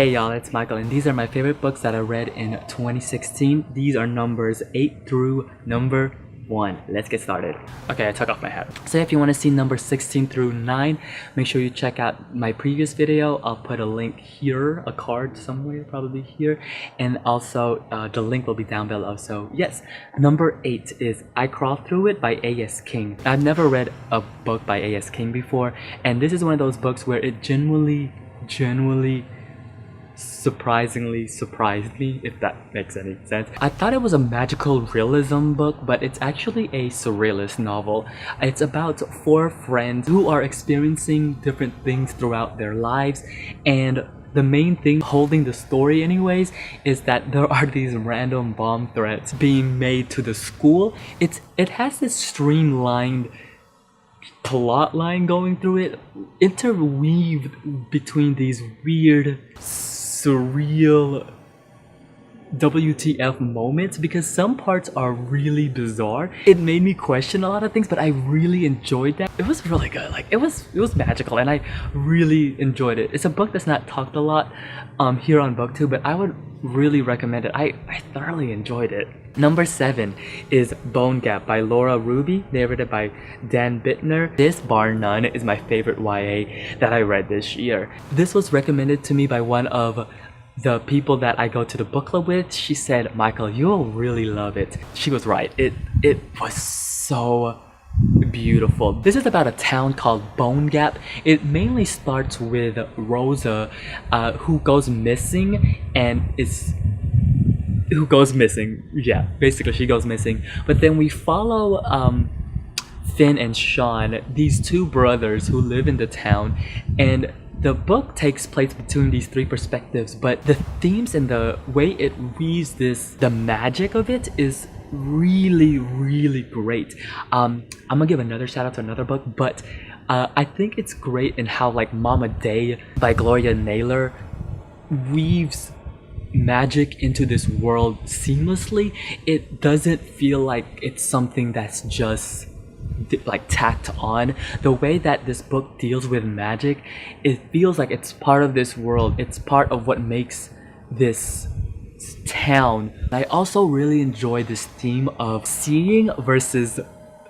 Hey y'all, it's Michael, and these are my favorite books that I read in 2016. These are numbers 8 through number 1. Let's get started. Okay, I took off my hat. So if you want to see number 16 through 9, make sure you check out my previous video. I'll put a link here, a card somewhere, probably here, and also the link will be down below. So yes, number 8 is I Crawl Through It by A.S. King. I've never read a book by A.S. King before, and this is one of those books where it genuinely surprisingly surprised me, if that makes any sense. I thought it was a magical realism book, but it's actually a surrealist novel. It's about 4 friends who are experiencing different things throughout their lives, and the main thing holding the story anyways is that there are these random bomb threats being made to the school. It has this streamlined plot line going through it, interweaved between these weird, surreal WTF moments, because some parts are really bizarre. It made me question a lot of things, but I really enjoyed that. It was really good. Like it was magical, and I really enjoyed it. It's a book that's not talked a lot here on BookTube, but I would really recommend it. I thoroughly enjoyed it. Number 7 is Bone Gap by Laura Ruby, narrated by Dan Bittner. This, bar none, is my favorite YA that I read this year. This was recommended to me by one of the people that I go to the book club with. She said, "Michael, you'll really love it." She was right. It was so beautiful. This is about a town called Bone Gap. It mainly starts with Rosa, who goes missing Yeah, basically she goes missing. But then we follow Finn and Sean, these 2 brothers who live in the town, and the book takes place between these 3 perspectives, but the themes and the way it weaves the magic of it is really great. I'm gonna give another shout out to another book, but I think it's great in how like Mama Day by Gloria Naylor weaves magic into this world seamlessly. It doesn't feel like it's something that's just like tacked on. The way that this book deals with magic, it feels like it's part of this world. It's part of what makes this town. I also really enjoy this theme of seeing versus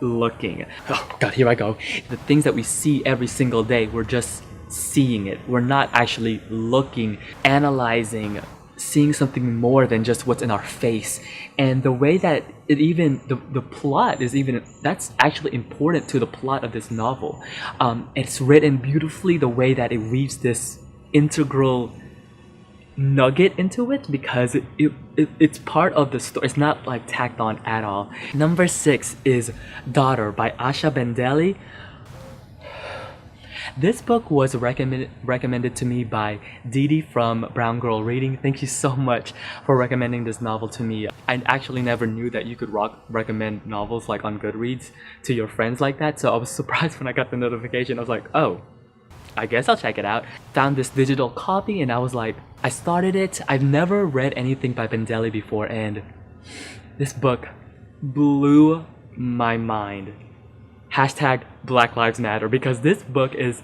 looking. Oh god, here I go. The things that we see every single day, we're just seeing it. We're not actually looking, analyzing, seeing something more than just what's in our face. And the way that it even the plot is even, that's actually important to the plot of this novel. It's written beautifully, the way that it weaves this integral nugget into it, because it's part of the story. It's not like tacked on at all. Number 6 is Daughter by Asha Bendelli. This book was recommended to me by Didi from Brown Girl Reading. Thank you so much for recommending this novel to me. I actually never knew that you could recommend novels like on Goodreads to your friends like that, so I was surprised when I got the notification. I was like, oh, I guess I'll check it out. Found this digital copy and I was like, I started it. I've never read anything by Bendelli before, and this book blew my mind. Hashtag Black Lives Matter, because this book is,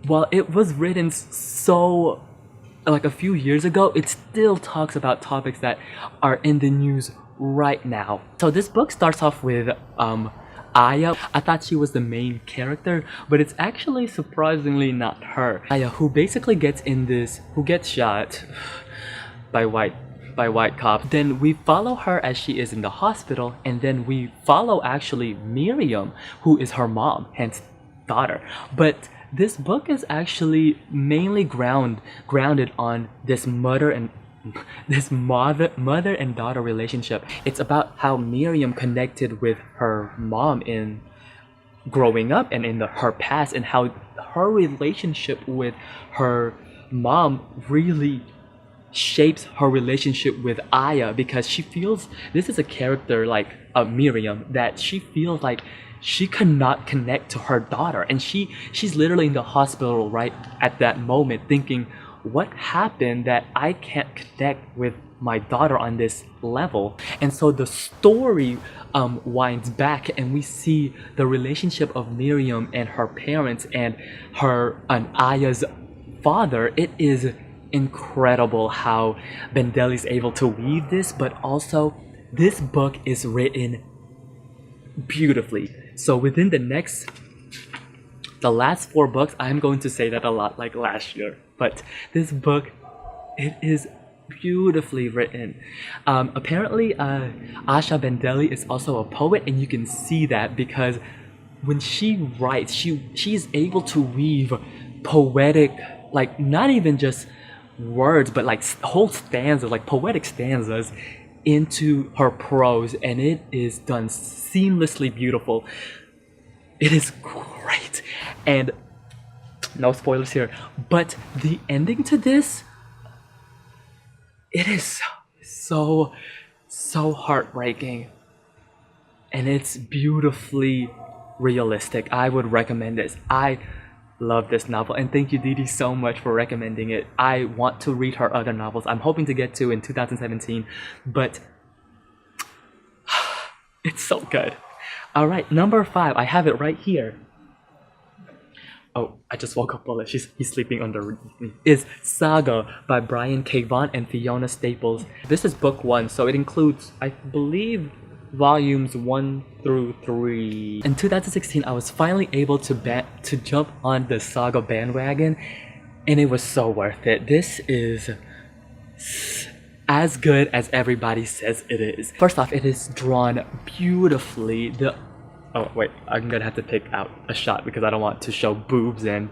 while it was written so like a few years ago, it still talks about topics that are in the news right now. So this book starts off with Aya. I thought she was the main character, but it's actually surprisingly not her. Aya, who basically gets shot by white cops. Then we follow her as she is in the hospital, and then we follow actually Miriam, who is her mom, hence daughter. But this book is actually mainly grounded on this mother and daughter relationship. It's about how Miriam connected with her mom in growing up and in her past, and how her relationship with her mom really shapes her relationship with Aya, because she feels, this is a character like Miriam, that she feels like she cannot connect to her daughter, and she's literally in the hospital right at that moment thinking, what happened that I can't connect with my daughter on this level? And so the story winds back, and we see the relationship of Miriam and her parents and Aya's father. It is incredible how Bendelli is able to weave this, but also this book is written beautifully. So within the last 4 books, I'm going to say that a lot like last year, but this book, it is beautifully written. Apparently, Asha Bendelli is also a poet, and you can see that because when she writes, she's able to weave poetic, like not even just words, but like whole stanzas, like poetic stanzas into her prose, and it is done seamlessly beautiful. It is great, and no spoilers here, but the ending to this, it is so heartbreaking, and it's beautifully realistic. I would recommend this. I love this novel, and thank you, Didi, so much for recommending it. I want to read her other novels. I'm hoping to get to in 2017, but it's so good. All right, number 5. I have it right here. Oh, I just woke up. He's sleeping underneath me. Is Saga by Brian K. Vaughan and Fiona Staples. This is book 1, so it includes, I believe, volumes 1 through 3. In 2016, I was finally able to jump on the Saga bandwagon, and it was so worth it. This is as good as everybody says it is. First off, it is drawn beautifully. Oh wait, I'm gonna have to pick out a shot because I don't want to show boobs and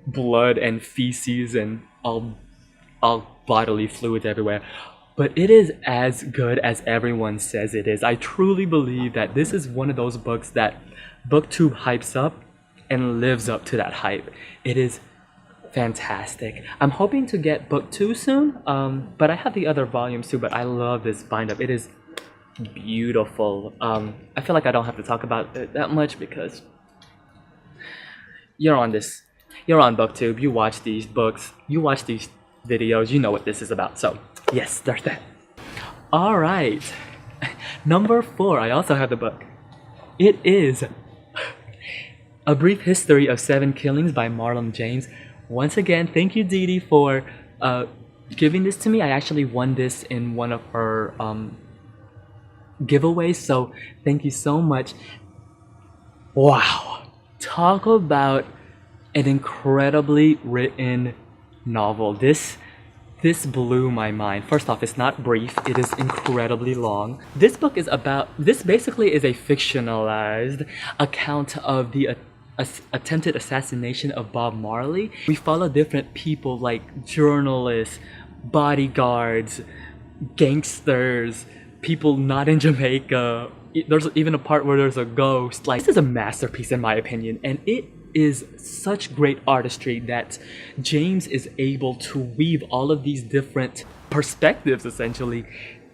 blood and feces and all bodily fluids everywhere. But it is as good as everyone says it is. I truly believe that this is one of those books that BookTube hypes up and lives up to that hype. It is fantastic. I'm hoping to get book 2 soon, but I have the other volumes too, but I love this bind-up. It is beautiful. I feel like I don't have to talk about it that much because you're on BookTube, you watch these books, you watch these videos, you know what this is about. So yes, there's that. All right, number 4. I also have the book. It is A Brief History of 7 Killings by Marlon James. Once again, thank you, Didi, for giving this to me. I actually won this in one of her giveaways, so thank you so much. Wow, talk about an incredibly written novel. This blew my mind. First off, it's not brief, it is incredibly long. This basically is a fictionalized account of the attempted assassination of Bob Marley. We follow different people like journalists, bodyguards, gangsters, people not in Jamaica. There's even a part where there's a ghost. Like, this is a masterpiece in my opinion, and it is such great artistry that James is able to weave all of these different perspectives essentially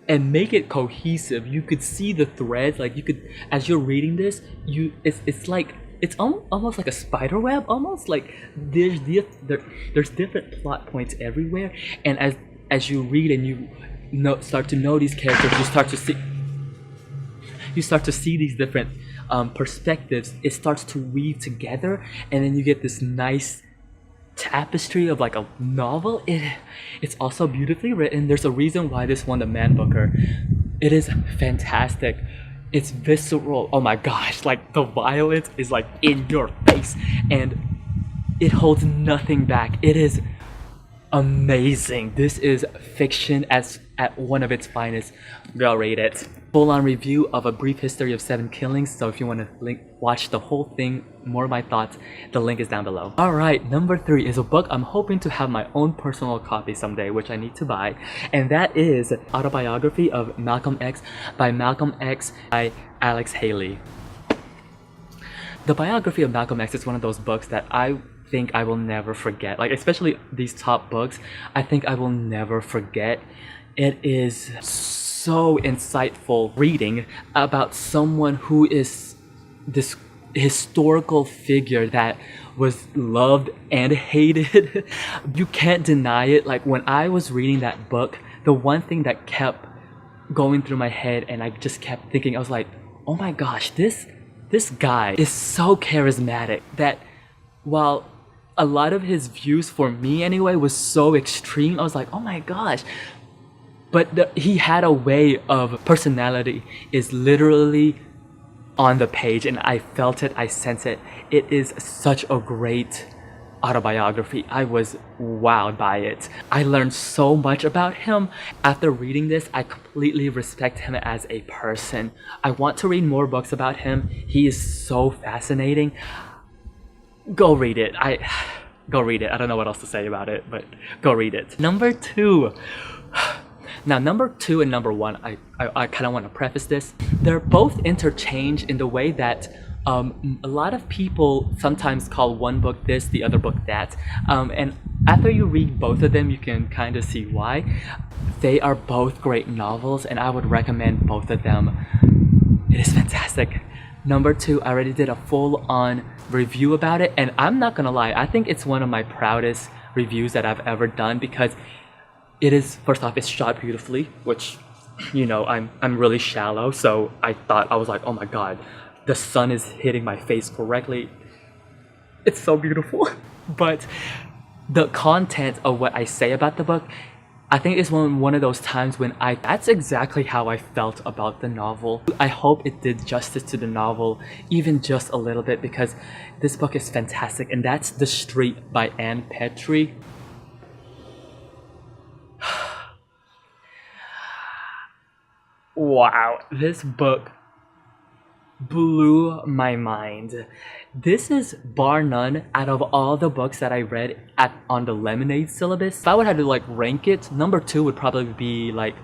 and make it cohesive. You could see the threads, like you could, as you're reading this, it's like it's almost like a spider web, almost like there's different plot points everywhere, and as you read and you start to know these characters, you start to see these different perspectives. It starts to weave together, and then you get this nice tapestry of like a novel. It's also beautifully written. There's a reason why this won the Man Booker. It is fantastic. It's visceral. Oh my gosh, like the violence is like in your face, and it holds nothing back. It is amazing. This is fiction at one of its finest. Go rate it. Full-on review of A Brief History of 7 Killings, so if you want to watch the whole thing, more of my thoughts, the link is down below. Alright, number 3 is a book I'm hoping to have my own personal copy someday, which I need to buy, and that is Autobiography of Malcolm X by Malcolm X by Alex Haley. The biography of Malcolm X is one of those books that I think I will never forget. Like, especially these top books, I think I will never forget. It is so insightful reading about someone who is this historical figure that was loved and hated. You can't deny it. Like, when I was reading that book, the one thing that kept going through my head and I just kept thinking, I was like, oh my gosh, this guy is so charismatic that while a lot of his views, for me anyway, was so extreme. I was like, oh my gosh. But he had a way of personality is literally on the page, and I felt it, I sense it. It is such a great autobiography. I was wowed by it. I learned so much about him. After reading this, I completely respect him as a person. I want to read more books about him. He is so fascinating. Go read it. Go read it. I don't know what else to say about it, but go read it. Number 2. Now, number 2 and number 1, I kind of want to preface this. They're both interchanged in the way that a lot of people sometimes call one book this, the other book that. And after you read both of them, you can kind of see why. They are both great novels, and I would recommend both of them. It is fantastic. Number 2, I already did a full-on review about it, and I'm not gonna lie, I think it's one of my proudest reviews that I've ever done, because it is, first off, it's shot beautifully, which, you know, I'm really shallow, so I was like, oh my god, the sun is hitting my face correctly. It's so beautiful. But the content of what I say about the book, I think it's one of those times when that's exactly how I felt about the novel. I hope it did justice to the novel, even just a little bit, because this book is fantastic, and that's The Street by Ann Petry. Wow, this book blew my mind. This is, bar none, out of all the books that I read on the Lemonade syllabus, if I would have to like rank it, number 2 would probably be like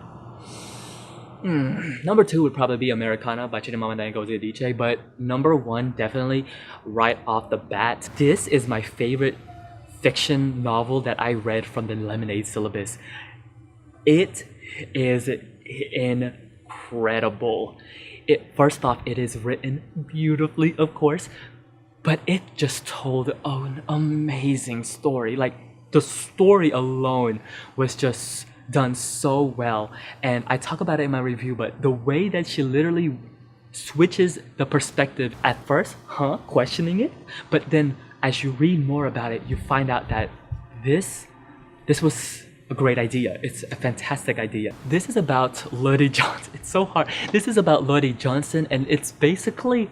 number 2 would probably be Americana by Chidamanda Ngozi Adichie, but number 1, definitely right off the bat, this is my favorite fiction novel that I read from the Lemonade syllabus. It is incredible. First off, it is written beautifully, of course, but it just told an amazing story. Like, the story alone was just done so well, and I talk about it in my review, but the way that she literally switches the perspective at first, questioning it, but then as you read more about it, you find out that this was a great idea. It's a fantastic idea. This is about Lottie Johnson. It's so hard. This is about Lottie Johnson, and it's basically,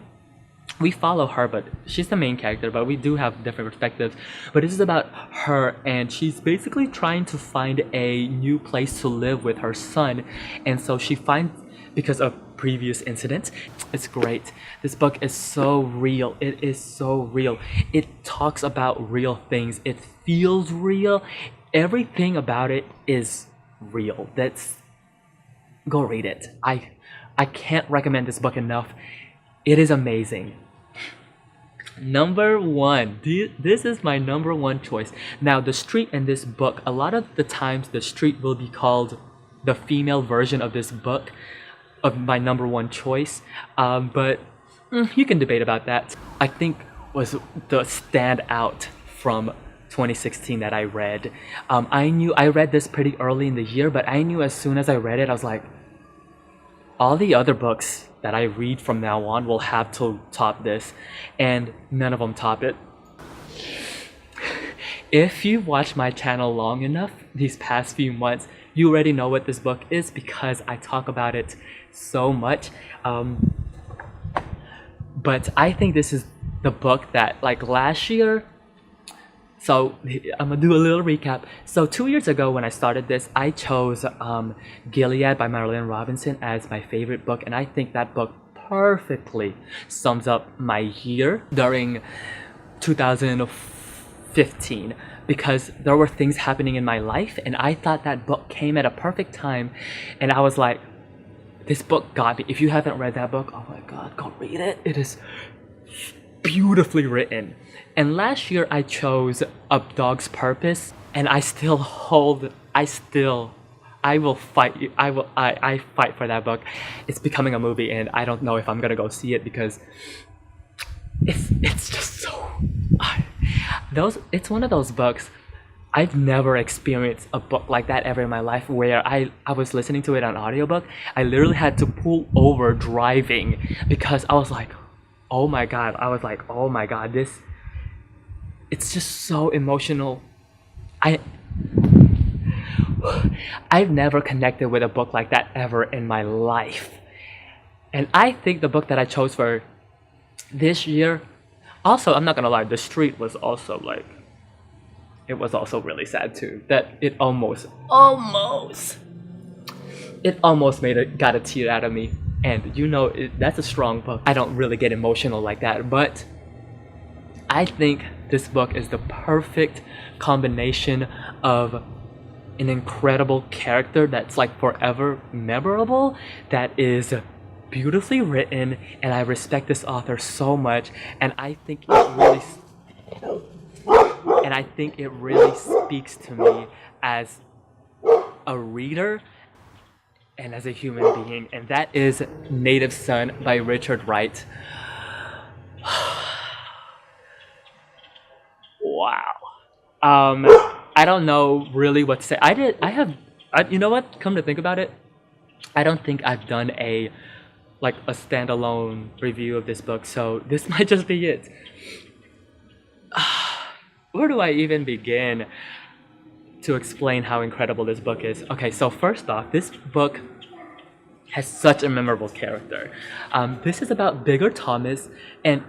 we follow her, but she's the main character, but we do have different perspectives. But this is about her, and she's basically trying to find a new place to live with her son. And so she finds, because of previous incidents, it's great. This book is so real. It is so real. It talks about real things. It feels real. Everything about it is real. Go read it. I can't recommend this book enough. It is amazing. Number 1. This is my number 1 choice. Now, The Street in this book, a lot of the times The Street will be called the female version of this book, of my number 1 choice. But you can debate about that. I think was the standout from 2016 that I read. I read this pretty early in the year, but I knew as soon as I read it, I was like, all the other books that I read from now on will have to top this, and none of them top it. If you've watched my channel long enough these past few months, you already know what this book is because I talk about it so much. But I think this is the book that, like, last year, so I'm gonna do a little recap. So 2 years ago when I started this, I chose Gilead by Marilynne Robinson as my favorite book, and I think that book perfectly sums up my year during 2015, because there were things happening in my life, and I thought that book came at a perfect time, and I was like, this book got me. If you haven't read that book, oh my god, go read it. It is beautifully written. And last year I chose A Dog's Purpose, and I will fight you. I fight for that book. It's becoming a movie, and I don't know if I'm gonna go see it because it's just so it's one of those books. I've never experienced a book like that ever in my life, where I was listening to it on audiobook. I literally had to pull over driving because I was like, oh my god, this it's just so emotional. I I've never connected with a book like that ever in my life. And I think the book that I chose for this year, also, I'm not gonna lie, The Street was also like, it was also really sad too. That it almost made it, got a tear out of me. And you know, that's a strong book. I don't really get emotional like that, but I think this book is the perfect combination of an incredible character that's like forever memorable, that is beautifully written, and I respect this author so much, and I think it really speaks to me as a reader and as a human being, and that is Native Son by Richard Wright. Wow. I don't know really what to say. You know what? Come to think about it, I don't think I've done a standalone review of this book, so this might just be it. Where do I even begin to explain how incredible this book is? Okay, so first off, this book has such a memorable character. This is about Bigger Thomas, and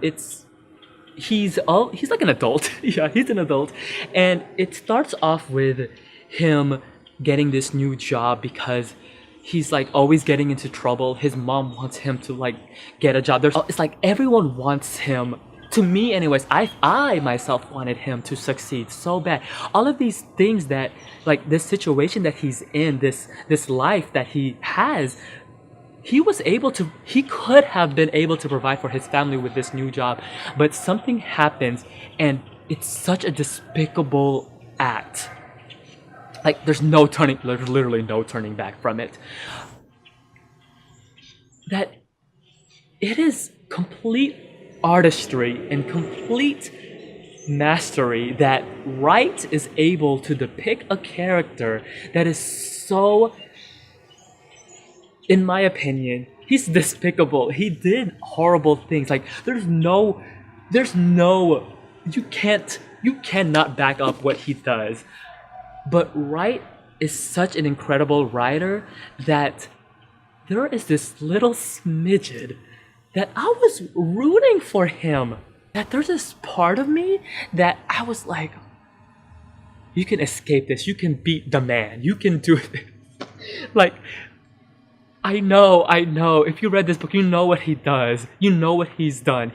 he's like an adult. Yeah, he's an adult, and it starts off with him getting this new job because he's like always getting into trouble. His mom wants him to like get a job. It's like everyone wants him. To me, anyways, I myself wanted him to succeed so bad. All of these things that, like, this situation that he's in, this life that he has, he could have been able to provide for his family with this new job, but something happens, and it's such a despicable act. Like, there's literally no turning back from it. That it is complete artistry and complete mastery that Wright is able to depict a character that is so, in my opinion, he's despicable. He did horrible things. Like, you cannot back up what he does. But Wright is such an incredible writer that there is this little smidgen that I was rooting for him. That there's this part of me that I was like, you can escape this. You can beat the man. You can do this. Like, I know. If you read this book, you know what he does. You know what he's done.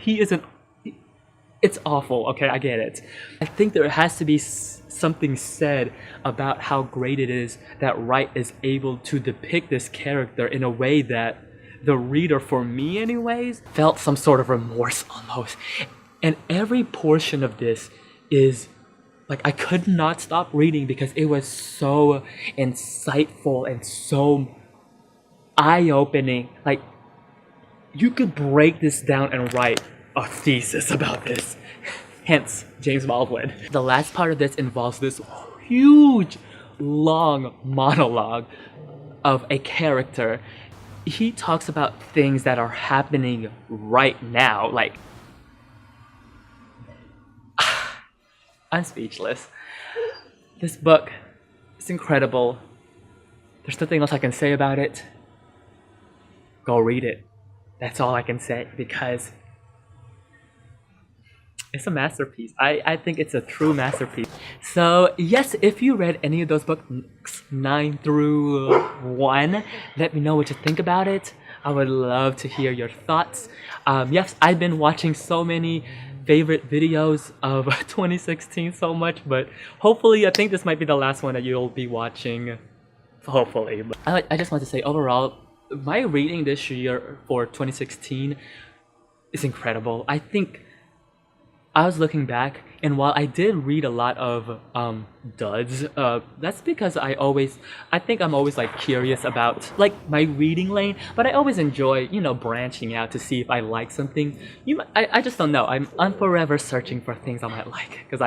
It's awful. Okay, I get it. I think there has to be something said about how great it is that Wright is able to depict this character in a way that the reader, for me anyways, felt some sort of remorse almost. And every portion of this is like, I could not stop reading because it was so insightful and so eye-opening. Like, you could break this down and write a thesis about this. Hence, James Baldwin. The last part of this involves this huge, long monologue of a character. He talks about things that are happening right now. Like, I'm speechless. This book is incredible. There's nothing else I can say about it. Go read it. That's all I can say, because it's a masterpiece. I think it's a true masterpiece. So yes, if you read any of those books 9 through 1, let me know what you think about it. I would love to hear your thoughts. Yes, I've been watching so many favorite videos of 2016 so much, but hopefully, I think this might be the last one that you'll be watching. Hopefully. But I just want to say, overall, my reading this year for 2016 is incredible. I think I was looking back, and while I did read a lot of duds, that's because I think I'm always like curious about like my reading lane, but I always enjoy, you know, branching out to see if I like something. I just don't know. I'm forever searching for things I might like, because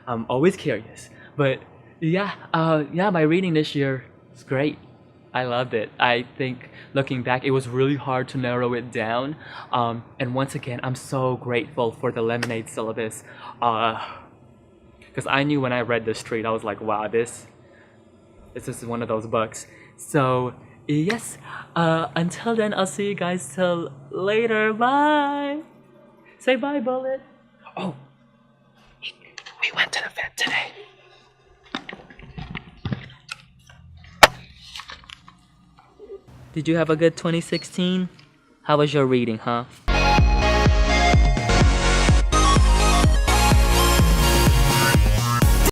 I'm always curious. But yeah, my reading this year is great. I loved it. I think looking back, it was really hard to narrow it down. And once again, I'm so grateful for the Lemonade syllabus. because I knew when I read The Street, I was like, wow, this is one of those books. So yes, until then, I'll see you guys till later. Bye. Say bye, Bullet. Oh, we went to the vet today. Did you have a good 2016? How was your reading, huh?